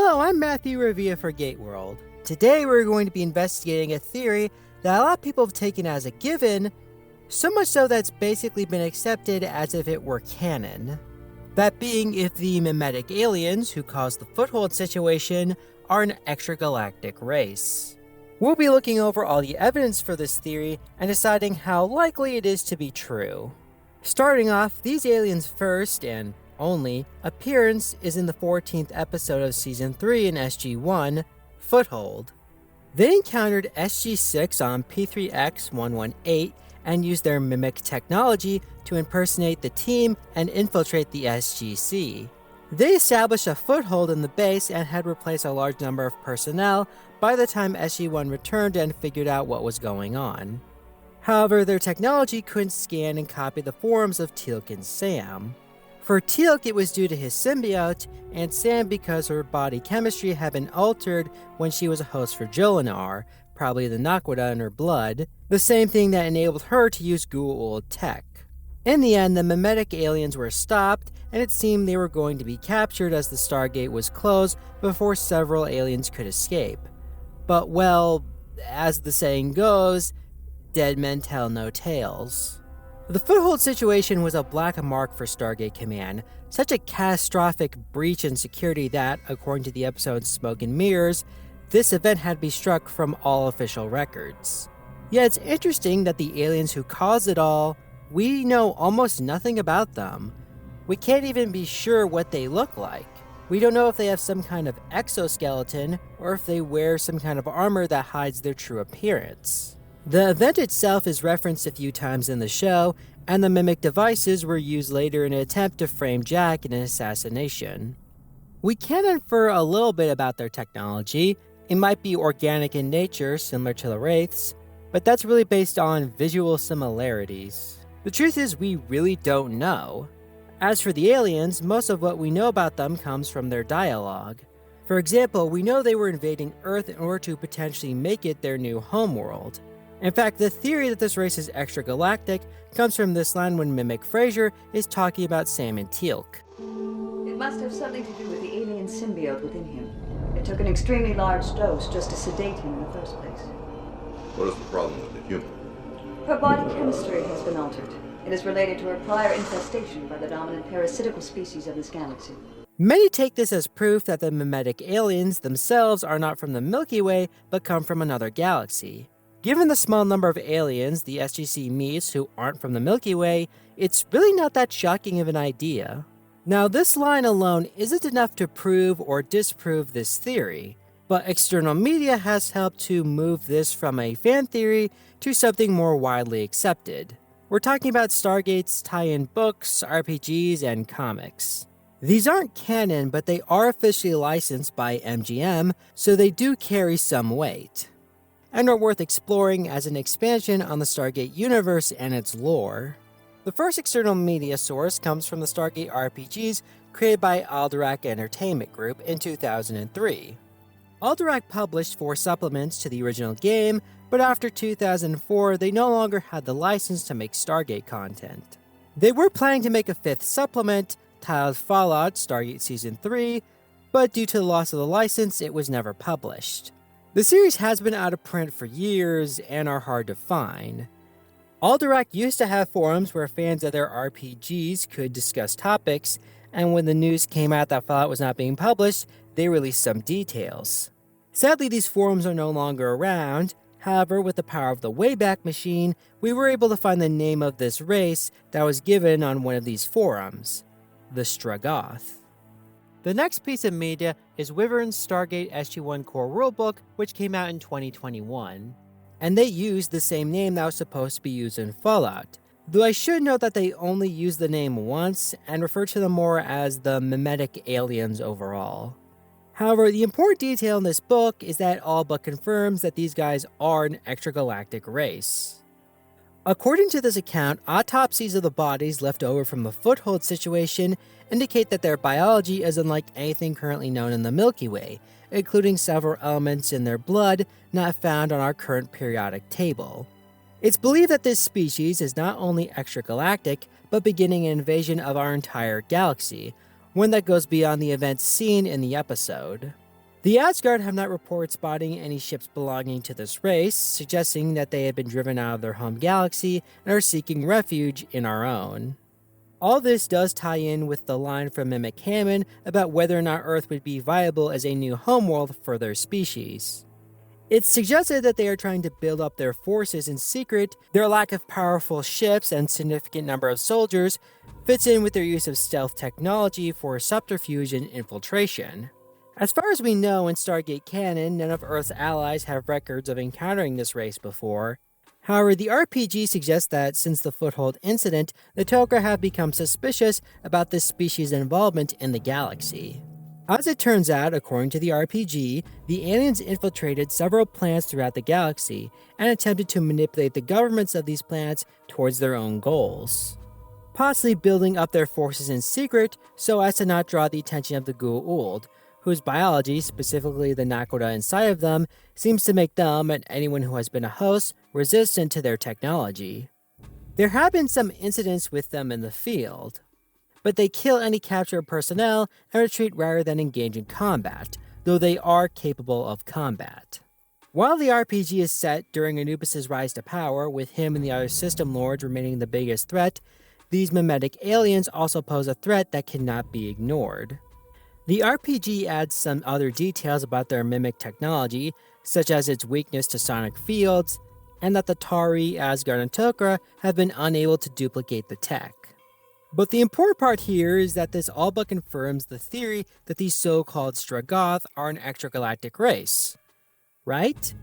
Hello, I'm Matthew Revia for Gateworld. Today we're going to be investigating a theory that a lot of people have taken as a given, so much so that it's basically been accepted as if it were canon. That being if the mimetic aliens who caused the Foothold situation are an extragalactic race. We'll be looking over all the evidence for this theory and deciding how likely it is to be true. Starting off, these aliens' first and only appearance is in the 14th episode of Season 3 in SG-1, Foothold. They encountered SG-6 on P3X-118 and used their mimic technology to impersonate the team and infiltrate the SGC. They established a foothold in the base and had replaced a large number of personnel by the time SG-1 returned and figured out what was going on. However, their technology couldn't scan and copy the forms of Teal'c and Sam. For Teal'c, it was due to his symbiote, and Sam because her body chemistry had been altered when she was a host for Jolinar, probably the Naquadah in her blood, the same thing that enabled her to use Goa'uld tech. In the end, the mimetic aliens were stopped, and it seemed they were going to be captured as the Stargate was closed before several aliens could escape. But well, as the saying goes, dead men tell no tales. The Foothold situation was a black mark for Stargate Command, such a catastrophic breach in security that, according to the episode Smoke and Mirrors, this event had to be struck from all official records. Yet it's interesting that the aliens who caused it all, we know almost nothing about them. We can't even be sure what they look like. We don't know if they have some kind of exoskeleton, or if they wear some kind of armor that hides their true appearance. The event itself is referenced a few times in the show, and the mimic devices were used later in an attempt to frame Jack in an assassination. We can infer a little bit about their technology. It might be organic in nature, similar to the Wraiths, but that's really based on visual similarities. The truth is, we really don't know. As for the aliens, most of what we know about them comes from their dialogue. For example, we know they were invading Earth in order to potentially make it their new homeworld. In fact, the theory that this race is extragalactic comes from this line when Mimic Fraser is talking about Sam and Teal'c. It must have something to do with the alien symbiote within him. It took an extremely large dose just to sedate him in the first place. What is the problem with the human? Her body chemistry has been altered. It is related to her prior infestation by the dominant parasitical species of this galaxy. Many take this as proof that the mimetic aliens themselves are not from the Milky Way, but come from another galaxy. Given the small number of aliens the SGC meets who aren't from the Milky Way, it's really not that shocking of an idea. Now, this line alone isn't enough to prove or disprove this theory, but external media has helped to move this from a fan theory to something more widely accepted. We're talking about Stargate's tie-in books, RPGs, and comics. These aren't canon, but they are officially licensed by MGM, so they do carry some weight, and are worth exploring as an expansion on the Stargate universe and its lore. The first external media source comes from the Stargate RPGs created by Alderac Entertainment Group in 2003. Alderac published 4 supplements to the original game, but after 2004 they no longer had the license to make Stargate content. They were planning to make a 5th supplement, titled Fallout Stargate Season 3, but due to the loss of the license it was never published. The series has been out of print for years and are hard to find. Alderac used to have forums where fans of their RPGs could discuss topics, and when the news came out that Fallout was not being published, they released some details. Sadly, these forums are no longer around. However, with the power of the Wayback Machine, we were able to find the name of this race that was given on one of these forums, the Stroggoth. The next piece of media is Wyvern's Stargate SG-1 core rulebook, which came out in 2021. And they used the same name that was supposed to be used in Fallout, though I should note that they only used the name once and refer to them more as the mimetic aliens overall. However, the important detail in this book is that it all but confirms that these guys are an extragalactic race. According to this account, autopsies of the bodies left over from the Foothold situation indicate that their biology is unlike anything currently known in the Milky Way, including several elements in their blood not found on our current periodic table. It's believed that this species is not only extragalactic, but beginning an invasion of our entire galaxy, one that goes beyond the events seen in the episode. The Asgard have not reported spotting any ships belonging to this race, suggesting that they have been driven out of their home galaxy and are seeking refuge in our own. All this does tie in with the line from Mimic Hammond about whether or not Earth would be viable as a new homeworld for their species. It's suggested that they are trying to build up their forces in secret. Their lack of powerful ships and significant number of soldiers fits in with their use of stealth technology for subterfuge and infiltration. As far as we know in Stargate canon, none of Earth's allies have records of encountering this race before. However, the RPG suggests that since the Foothold incident, the Tok'ra have become suspicious about this species' involvement in the galaxy. As it turns out, according to the RPG, the aliens infiltrated several planets throughout the galaxy and attempted to manipulate the governments of these planets towards their own goals, possibly building up their forces in secret so as to not draw the attention of the Goa'uld, whose biology, specifically the Nakoda inside of them, seems to make them, and anyone who has been a host, resistant to their technology. There have been some incidents with them in the field, but they kill any captured personnel and retreat rather than engage in combat, though they are capable of combat. While the RPG is set during Anubis' rise to power, with him and the other system lords remaining the biggest threat, these mimetic aliens also pose a threat that cannot be ignored. The RPG adds some other details about their mimic technology, such as its weakness to sonic fields, and that the Tari, Asgard, and Tok'ra have been unable to duplicate the tech. But the important part here is that this all but confirms the theory that these so-called Stroggoth are an extragalactic race. Right?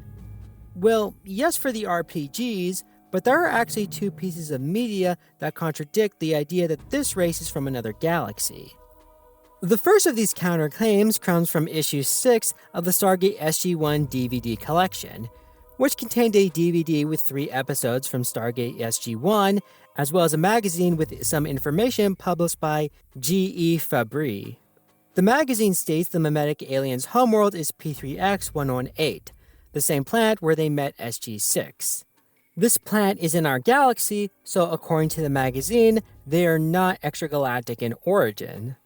Well, yes for the RPGs, but there are actually two pieces of media that contradict the idea that this race is from another galaxy. The first of these counterclaims comes from issue 6 of the Stargate SG-1 DVD collection, which contained a DVD with 3 episodes from Stargate SG-1, as well as a magazine with some information published by G.E. Fabry. The magazine states the mimetic aliens' homeworld is P3X-118, the same planet where they met SG-6. This planet is in our galaxy, so according to the magazine, they are not extragalactic in origin.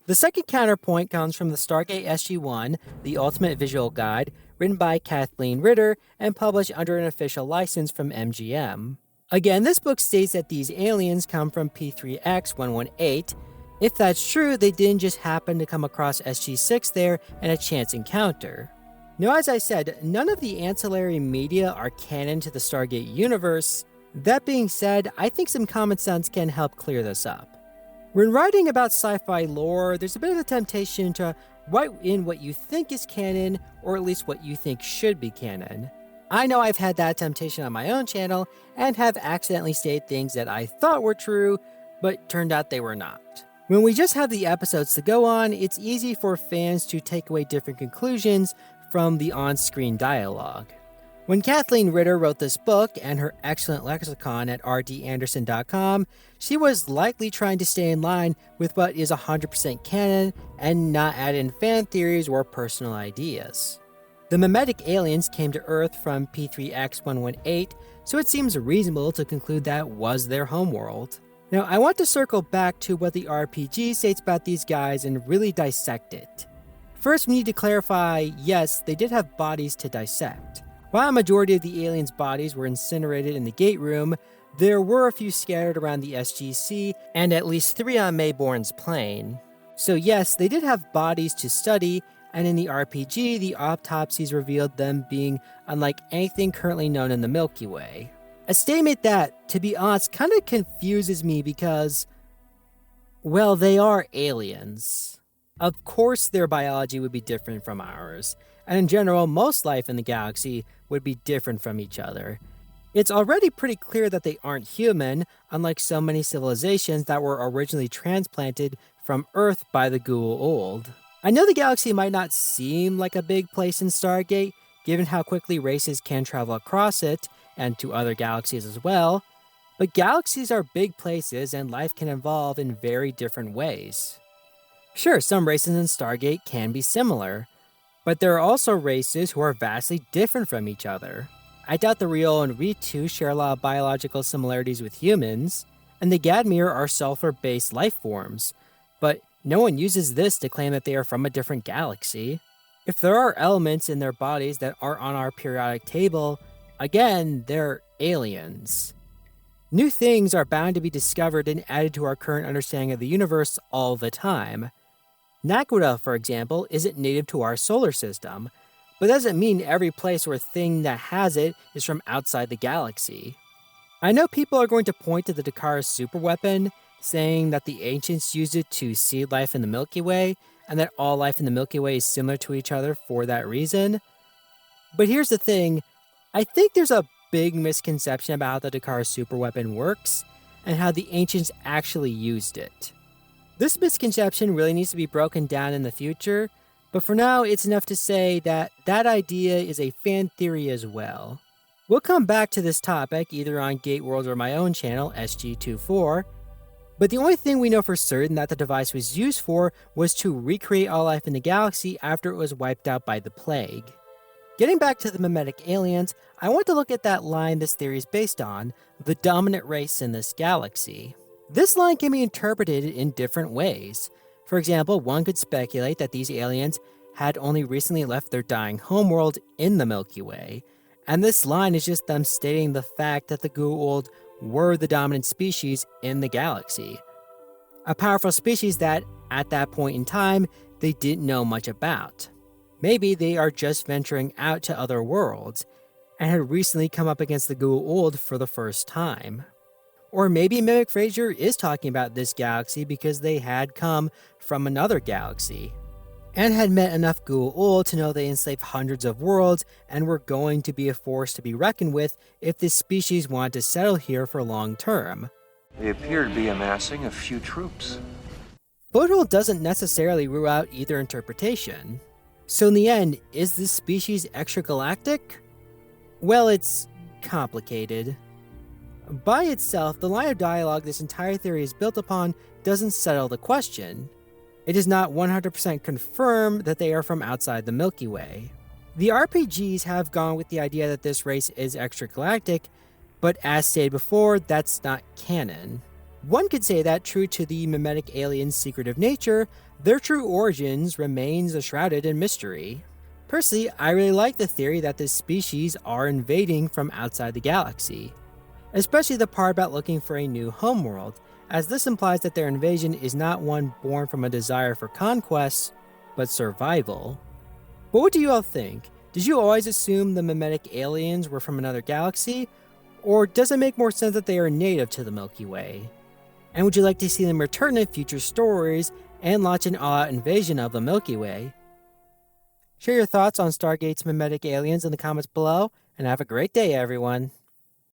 The second counterpoint comes from the Stargate SG-1, the Ultimate Visual Guide, written by Kathleen Ritter and published under an official license from MGM. Again, this book states that these aliens come from P3X-118. If that's true, they didn't just happen to come across SG-6 there in a chance encounter. Now, as I said, none of the ancillary media are canon to the Stargate universe. That being said, I think some common sense can help clear this up. When writing about sci-fi lore, there's a bit of a temptation to write in what you think is canon, or at least what you think should be canon. I know I've had that temptation on my own channel, and have accidentally stated things that I thought were true, but turned out they were not. When we just have the episodes to go on, it's easy for fans to take away different conclusions from the on-screen dialogue. When Kathleen Ritter wrote this book and her excellent lexicon at rdanderson.com, she was likely trying to stay in line with what is 100% canon and not add in fan theories or personal ideas. The mimetic aliens came to Earth from P3X-118, so it seems reasonable to conclude that was their homeworld. Now, I want to circle back to what the RPG states about these guys and really dissect it. First, we need to clarify, yes, they did have bodies to dissect. While a majority of the aliens' bodies were incinerated in the gate room, there were a few scattered around the SGC and at least 3 on Mayborn's plane. So yes, they did have bodies to study, and in the RPG, the autopsies revealed them being unlike anything currently known in the Milky Way. A statement that, to be honest, kind of confuses me because, well, they are aliens. Of course their biology would be different from ours, and in general, most life in the galaxy would be different from each other. It's already pretty clear that they aren't human, unlike so many civilizations that were originally transplanted from Earth by the Goa'uld. I know the galaxy might not seem like a big place in Stargate, given how quickly races can travel across it, and to other galaxies as well, but galaxies are big places and life can evolve in very different ways. Sure, some races in Stargate can be similar, but there are also races who are vastly different from each other. I doubt the Riol and Ritu share a lot of biological similarities with humans, and the Gadmir are sulfur-based life forms, but no one uses this to claim that they are from a different galaxy. If there are elements in their bodies that aren't on our periodic table, again, they're aliens. New things are bound to be discovered and added to our current understanding of the universe all the time. Nakoda, for example, isn't native to our solar system, but doesn't mean every place or thing that has it is from outside the galaxy. I know people are going to point to the Dakar superweapon, saying that the ancients used it to seed life in the Milky Way, and that all life in the Milky Way is similar to each other for that reason. But here's the thing, I think there's a big misconception about how the Dakar superweapon works, and how the ancients actually used it. This misconception really needs to be broken down in the future, but for now it's enough to say that that idea is a fan theory as well. We'll come back to this topic either on Gateworld or my own channel, SG-24, but the only thing we know for certain that the device was used for was to recreate all life in the galaxy after it was wiped out by the plague. Getting back to the mimetic aliens, I want to look at that line this theory is based on, the dominant race in this galaxy. This line can be interpreted in different ways. For example, one could speculate that these aliens had only recently left their dying homeworld in the Milky Way, and this line is just them stating the fact that the Goa'uld were the dominant species in the galaxy. A powerful species that, at that point in time, they didn't know much about. Maybe they are just venturing out to other worlds, and had recently come up against the Goa'uld for the first time. Or maybe Mimic Fraser is talking about this galaxy because they had come from another galaxy, and had met enough Goa'uld to know they enslaved hundreds of worlds and were going to be a force to be reckoned with if this species wanted to settle here for long term. They appear to be amassing a few troops. Foothold doesn't necessarily rule out either interpretation. So in the end, is this species extragalactic? Well, it's complicated. By itself, the line of dialogue this entire theory is built upon doesn't settle the question. It does not 100% confirm that they are from outside the Milky Way. The RPGs have gone with the idea that this race is extragalactic, but as stated before, that's not canon. One could say that true to the mimetic aliens' secretive nature, their true origins remains shrouded in mystery. Personally, I really like the theory that this species are invading from outside the galaxy, especially the part about looking for a new homeworld, as this implies that their invasion is not one born from a desire for conquest, but survival. But what do you all think? Did you always assume the mimetic aliens were from another galaxy, or does it make more sense that they are native to the Milky Way? And would you like to see them return in future stories and launch an all-out invasion of the Milky Way? Share your thoughts on Stargate's mimetic aliens in the comments below, and have a great day, everyone.